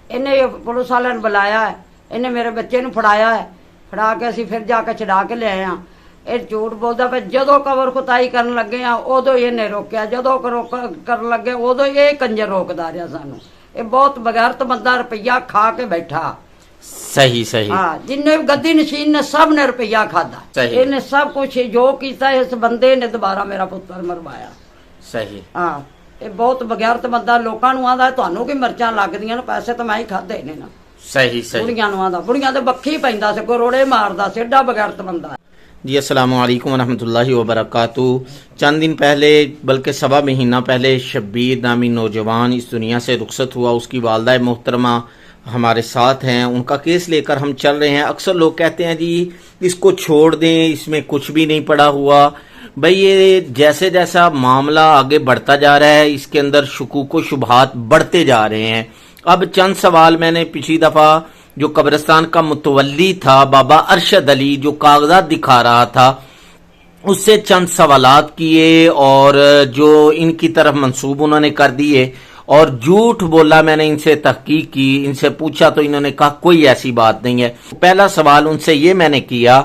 ਇਹਨੇ ਪੁਲਿਸ ਵਾਲਿਆਂ ਨੂੰ ਬੁਲਾਇਆ ਹੈ, ਇਹਨੇ ਮੇਰੇ ਬੱਚੇ ਨੂੰ ਫੜਾਇਆ ਹੈ, ਫੜਾ ਕੇ ਅਸੀਂ ਫਿਰ ਜਾ ਕੇ ਛਡਾ ਕੇ ਲਿਆਏ ਆ। ਇਹ ਝੂਠ ਬੋਲਦਾ ਪਿਆ। ਜਦੋਂ ਕਬਰ ਖੁਦਾਈ ਕਰਨ ਲੱਗੇ ਆ ਉਦੋਂ ਹੀ ਇਹਨੇ ਰੋਕਿਆ, ਜਦੋਂ ਕਰਨ ਲੱਗੇ ਉਦੋਂ ਹੀ ਇਹ ਕੰਜਰ ਰੋਕਦਾ ਰਿਹਾ ਸਾਨੂੰ। ਇਹ ਬਹੁਤ ਬਗੈਰਤ ਬੰਦਾ, ਰੁਪਈਆ ਖਾ ਕੇ ਬੈਠਾ। सही सही हाँ, जिन्ने गद्दी नशीन ने सब ने रुपया खादा। इन्हें सब कुछ जो किया इस बंदे ने दोबारा मेरा पुत्र मरवाया। सही हाँ, ये बहुत बगैरत बंदा। लोकां नूं आंदा तुहानूं की मिर्चां लगदियां ने, पैसे तो मैं ही खाधे ने ना। सही सही बुढ़ियां नूं आंदा, बुढ़ियां ते बक्खी पैंदा से, गोरोड़े मारदा से, एडा बगैरत बंदा। जी अस्सलाम वालेकुम रहमतुल्लाहि व बरकातुहू। चंद दिन पहले, बल्कि सवा महीना पहले, शब्बीर नामी नौजवान इस दुनिया से रुखसत हुआ। उसकी वालदा मोहतरमा हमारे साथ हैं, उनका केस लेकर हम चल रहे हैं। अक्सर लोग कहते हैं जी इसको छोड़ दें, इसमें कुछ भी नहीं पड़ा हुआ। भाई ये जैसे जैसा मामला आगे बढ़ता जा रहा है, इसके अंदर शुकूक व शुबहात बढ़ते जा रहे हैं। अब चंद सवाल मैंने पिछली दफ़ा जो कब्रिस्तान का मुतवल्ली था बाबा अरशद अली, जो कागजात दिखा रहा था, उससे चंद सवालात किए और जो इनकी तरफ मंसूब उन्होंने कर दिए और झूठ बोला। मैंने इनसे तहकीक की, इनसे पूछा तो इन्होंने कहा कोई ऐसी बात नहीं है। पहला सवाल उनसे ये मैंने किया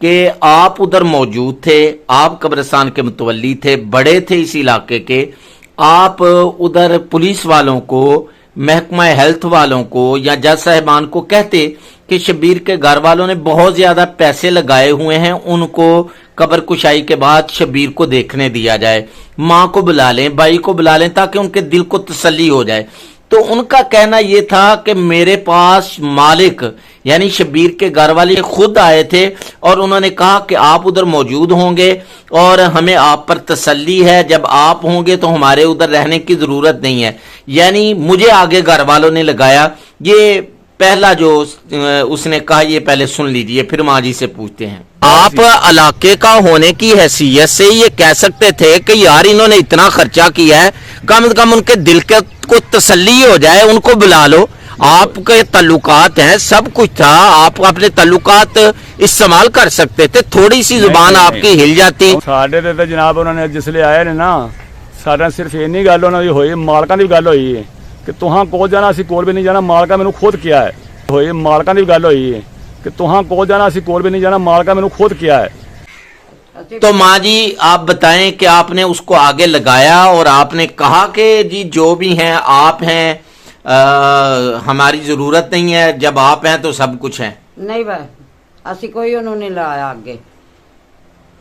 कि आप उधर मौजूद थे, आप कब्रिस्तान के मुतवल्ली थे, बड़े थे इस इलाके के, आप उधर पुलिस वालों को, महकमा हेल्थ वालों को या जज साहिबान को कहते कि शब्बीर के घर वालों ने बहुत ज्यादा पैसे लगाए हुए हैं, उनको कब्र कुशाई के बाद शब्बीर को देखने दिया जाए, माँ को बुला लें, भाई को बुला लें, ताकि उनके दिल को तसल्ली हो जाए। तो उनका कहना यह था कि मेरे पास मालिक यानी शब्बीर के घर वाले खुद आए थे और उन्होंने कहा कि आप उधर मौजूद होंगे और हमें आप पर तसल्ली है, जब आप होंगे तो हमारे उधर रहने की जरूरत नहीं है। यानी मुझे आगे घर वालों ने लगाया। ये पहला जो उसने कहा, ये पहले सुन लीजिए, फिर माँ जी से पूछते हैं। आप इलाके का होने की हैसियत से ये कह सकते थे कि यार इन्होंने इतना खर्चा किया है, कम से कम उनके दिल के को तसल्ली हो जाए, उनको बुला लो। आपके ताल्लुकात हैं, सब कुछ था, आप अपने ताल्लुकात इस्तेमाल कर सकते थे, थोड़ी सी जुबान आपकी हिल जाती। साडे ते तो जनाब उन्होंने जिसले आए ने ना, साडा सिर्फ इन्नी गल उन्होंने होई, मालकां दी गल होई है कि तुहां कोल जाना, असीं कोल भी नहीं जाना, मालका मैनूं खुद किया है। होई मालकां दी गल होई है कि तुहां कोल जाना, असीं कोल भी नहीं जाना, मालका मैनूं खुद किया है। तो माँ जी आप बताएं कि आपने उसको आगे लगाया और आपने कहा कि जी जो भी हैं आप हैं, हमारी जरूरत नहीं है, जब आप हैं तो सब कुछ है। नहीं भाई, असी कोई उन्होंने नहीं लाया आगे,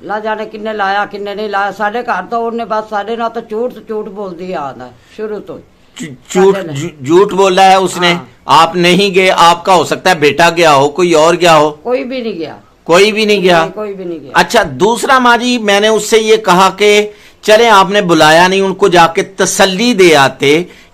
ला जाने किन्ने लाया किन्ने नहीं लाया। साढ़े घर तो उन्हें बस साढ़े ना तो झूठ बोलती आता है शुरू तो। झूठ बोला है उसने। हाँ। आप नहीं गए, आपका हो सकता है बेटा गया हो, कोई और गया हो। कोई भी नहीं गया, कोई भी नहीं गया। कोई भी नहीं गया। अच्छा, दूसरा माँ जी मैंने उससे ये कहा कि चले आपने बुलाया नहीं, उनको जाके तसल्ली दे आते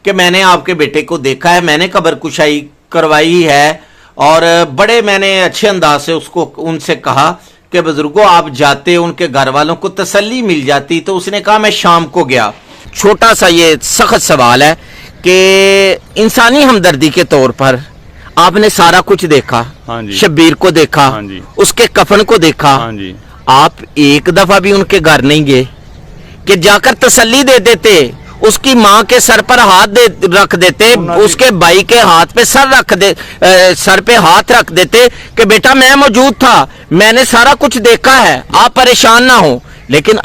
कि मैंने आपके बेटे को देखा है, मैंने कब्र कुशाई करवाई है, और बड़े मैंने अच्छे अंदाज से उसको उनसे कहा कि बुजुर्गों आप जाते, उनके घर वालों को तसल्ली मिल जाती। तो उसने कहा मैं शाम को गया। छोटा सा ये सख्त सवाल है कि इंसानी हमदर्दी के तौर पर आपने सारा कुछ देखा। हाँ जी। शब्बीर को देखा। हाँ जी। उसके कफन को देखा। हाँ जी। आप एक दफा भी उनके घर नहीं गए कि जाकर तसल्ली दे देते, उसकी माँ के सर पर हाथ रख देते, उसके भाई के हाथ पे सर पे हाथ रख देते कि बेटा मैं मौजूद था, मैंने सारा कुछ देखा है, आप परेशान ना हो। लेकिन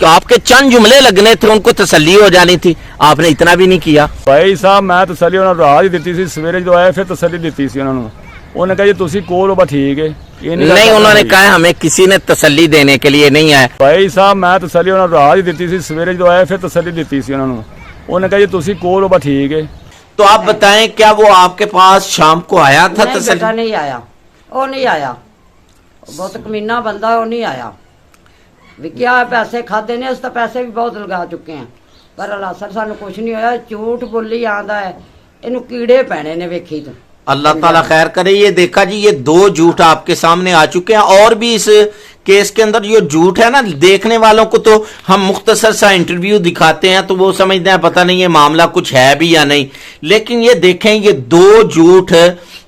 आपके चंद जुमले लगने थे, उनको तसल्ली हो जानी थी, आपने इतना भी नहीं किया। भाई साहब मैं तसल्ली उन्होंने रात ही दी थी, सवेरे जो आए फिर तसल्ली दी थी उन्होंने। उन्होंने कहा जी तुसी कोल हो, ठीक है। नहीं, उन्होंने कहा हमें किसी ने तसल्ली देने के लिए नहीं आया। भाई साहब मैं तसल्ली उन्होंने रात ही दी थी, सवेरे जो आए फिर तसल्ली दी थी उन्होंने। उन्होंने कहा जी तुसी कोल हो, ठीक है। तो आप बताएं क्या वो आपके पास शाम को आया था? तसल्ली नहीं आया, वो नहीं आया, बहुत कमीना बंदा, वो नहीं आया। विक्या पैसे खादे ने, उस तो पैसे भी बहुत लगा चुके हैं, पर अल्लाह सर सानू कुछ नहीं होया। झूठ बोली आंदा है, इनू कीड़े पैने ने वेखी तो। अल्लाह ताला खैर करे। ये देखा जी, ये दो झूठ आपके सामने आ चुके हैं, और भी इस केस के अंदर जो झूठ है ना, देखने वालों को तो हम मुख्तसर सा इंटरव्यू दिखाते हैं तो वो समझते हैं पता नहीं ये मामला कुछ है भी या नहीं, लेकिन ये देखें ये दो झूठ,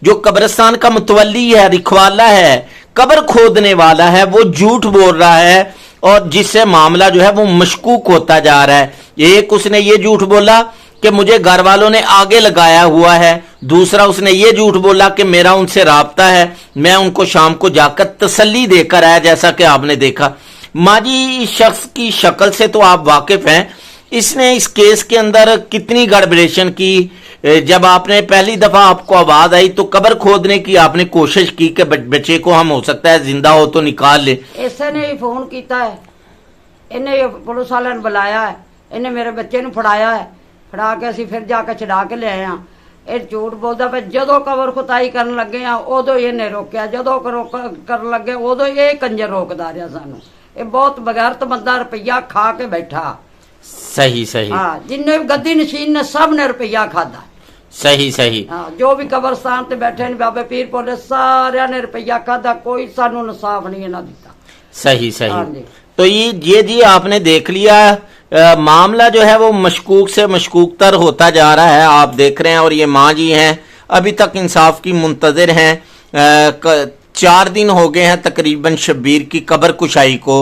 जो कब्रिस्तान का मुतवल्ली है, रिखवाला है, कब्र खोदने वाला है, वो झूठ बोल रहा है और जिससे मामला जो है वो मशकूक होता जा रहा है। एक उसने ये झूठ बोला कि मुझे घर वालों ने आगे लगाया हुआ है, दूसरा उसने ये झूठ बोला कि मेरा उनसे राब्ता है, मैं उनको शाम को जाकर तसल्ली देकर आया, जैसा कि आपने देखा। माँ जी, इस शख्स की शक्ल से तो आप वाकिफ हैं, इसने इस केस के अंदर कितनी गड़बड़ेशन की? जब आपने पहली दफा आपको आवाज आई तो कब्र खोदने की आपने कोशिश की कि बच्चे को हम हो सकता है जिंदा हो तो निकाल ले। ਇਸੇ ਨੇ ਹੀ ਫੋਨ ਕੀਤਾ ਹੈ, ਇਹਨੇ ਹੀ ਪੁਲਿਸ ਵਾਲਿਆਂ ਨੂੰ ਬੁਲਾਇਆ ਹੈ, ਇਹਨੇ ਮੇਰੇ ਬੱਚੇ ਨੂੰ ਫੜਾਇਆ ਹੈ, ਫੜਾ ਕੇ ਅਸੀਂ ਫਿਰ ਜਾ ਕੇ ਛਡਾ ਕੇ ਲਿਆਏ ਆ। ਇਹ ਝੂਠ ਬੋਲਦਾ ਪਿਆ, ਜਦੋਂ ਕਬਰ ਖੁਦਾਈ ਕਰਨ ਲੱਗੇ ਆ ਉਦੋਂ ਹੀ ਇਹਨੇ ਰੋਕਿਆ, ਜਦੋਂ ਕਰਨ ਲੱਗੇ ਉਦੋਂ ਇਹ ਕੰਜਰ ਰੋਕਦਾ ਰਿਹਾ ਸਾਨੂੰ। ਇਹ ਬਹੁਤ ਬਗੈਰਤ ਬੰਦਾ, ਰੁਪਈਆ ਖਾ ਕੇ ਬੈਠਾ। सही सही हाँ, जिन्ने भी गद्दी नशीन ने सब ने रुपया खादा। सही सही हाँ, जो भी कब्रस्तान ते बैठे ने बाबे पीर पोले सारे ने रुपया खादा, कोई सानू इंसाफ नहीं इन्हां दिता। सही हाँ सही। जी। तो ये जी आपने देख लिया, मामला जो है वो मशकूक से मशकूक तर होता जा रहा है, आप देख रहे हैं। और ये माँ जी हैं, अभी तक इंसाफ की मुंतजर हैं। 4 दिन हो गए हैं तकरीबन शब्बीर की कब्र कुशाई को,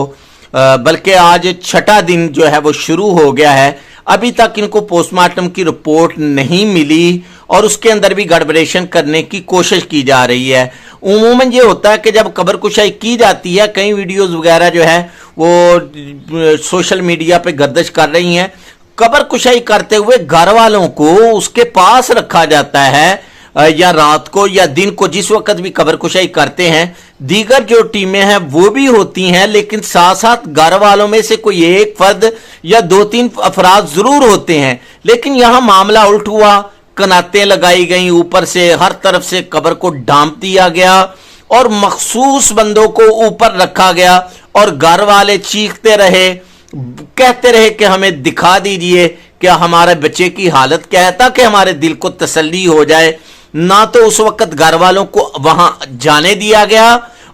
बल्कि आज 6ठा दिन जो है वो शुरू हो गया है। अभी तक इनको पोस्टमार्टम की रिपोर्ट नहीं मिली और उसके अंदर भी गड़बड़ेशन करने की कोशिश की जा रही है। उमूमन ये होता है कि जब कब्र कुशाई की जाती है, कई वीडियोस वगैरह जो है वो सोशल मीडिया पे गर्दिश कर रही हैं, कब्र कुशाई करते हुए घर वालों को उसके पास रखा जाता है, या रात को या दिन को, जिस वक्त भी कब्र कुशाई करते हैं। दीगर जो टीमें हैं वो भी होती हैं, लेकिन साथ साथ घर वालों में से कोई एक फर्द या 2-3 अफराद जरूर होते हैं। लेकिन यहां मामला उल्ट हुआ, कनातें लगाई गई, ऊपर से हर तरफ से कब्र को ढांप दिया गया और मखसूस बंदों को ऊपर रखा गया और घर वाले चीखते रहे, कहते रहे कि हमें दिखा दीजिए क्या हमारे बच्चे की हालत क्या है, ताकि हमारे दिल को तसल्ली हो जाए। ना तो उस वक्त घर वालों को वहां जाने दिया गया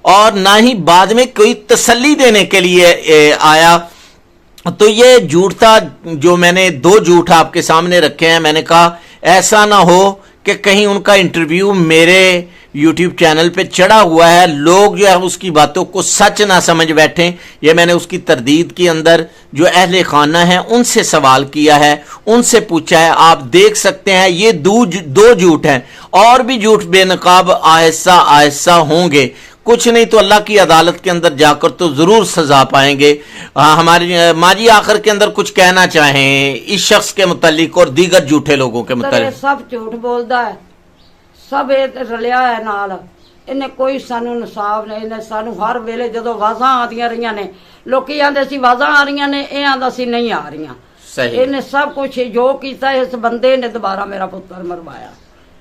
और ना ही बाद में कोई तसल्ली देने के लिए आया। तो ये झूठ था, जो मैंने 2 झूठ आपके सामने रखे हैं। मैंने कहा ऐसा ना हो कि कहीं उनका इंटरव्यू मेरे YouTube चैनल पे चढ़ा हुआ है, लोग जो है उसकी बातों को सच ना समझ बैठें। ये मैंने उसकी तरदीद के अंदर जो अहले खाना है उनसे सवाल किया है, उनसे पूछा है। आप देख सकते हैं ये 2 झूठ हैं, और भी झूठ बेनकाब आहिस्ता आहिस्ता होंगे। कुछ नहीं तो अल्लाह की अदालत के अंदर जाकर तो जरूर सजा पाएंगे। हमारी माँ जी आखिर के अंदर कुछ कहना चाहें इस शख्स के मुतालिक और दीगर झूठे लोगों के मुतालिक? सब झूठ बोलता है, सब रलिया है नाल। इन्हें कोई सानू इंसाफ नहीं, इन्हें सानू हर वेले जदों आवाज़ां आदियां रहियां ने, लोकी आंदे सी आवाज़ां आ रहियां ने, ये आंदा सी नहीं आ रहियां। सही। इन्हें सब कुछ जो कीता इस बंदे ने दोबारा मेरा पुत्र मरवाया।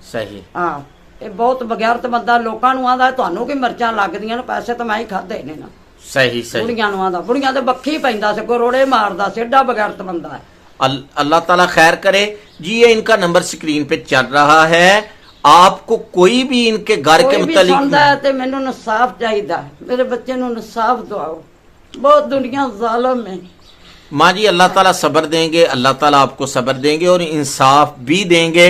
सही। हाँ, ये बहुत बगैरत बंदा, लोकां नूं आंदा तुहानू की मिर्चां लगदियां ने, पैसे तो मैं ही खाधे ने ना। सही सही। बुढ़ियां नूं आंदा, बुढ़ियां ते बक्खी पैंदा से, गोरोड़े मारदा से, एडा बगैरत बंदा है। अल्लाह ताला खैर करे जी। ये इनका नंबर स्क्रीन पे चल रहा है, आपको कोई भी इनके घर के मुतालिक सुनदा है ते मैनू इंसाफ चाहिदा है, मेरे बच्चे नूं इंसाफ दिवाओ, बहुत दुनिया जालिम है। माँ जी अल्लाह ताला सब्र देंगे, अल्लाह ताला आपको सब्र देंगे और इंसाफ भी देंगे।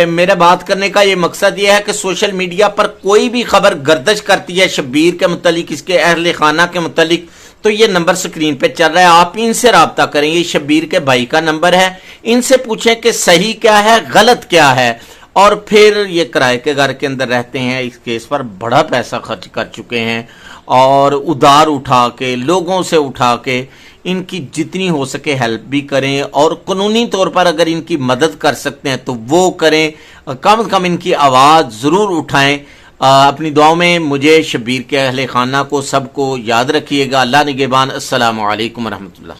मेरा बात करने का ये मकसद ये है कि सोशल मीडिया पर कोई भी खबर गर्दिश करती है शब्बीर के मुतालिक, इसके अहले खाना के मुतालिक, तो ये नंबर स्क्रीन पे चल रहा है, आप इनसे राब्ता करें। ये शब्बीर के भाई का नंबर है, इनसे पूछें कि सही क्या है, गलत क्या है। और फिर ये किराए के घर के अंदर रहते हैं, इस केस पर बड़ा पैसा खर्च कर चुके हैं और उधार उठा के, लोगों से उठा के इनकी जितनी हो सके हेल्प भी करें, और कानूनी तौर पर अगर इनकी मदद कर सकते हैं तो वो करें, कम से कम इनकी आवाज़ ज़रूर उठाएं। अपनी दुआओं में मुझे, शब्बीर के अहले खाना को, सबको याद रखिएगा। अल्लाह निगहबान। अस्सलामु अलैकुम रहमतुल्लाह।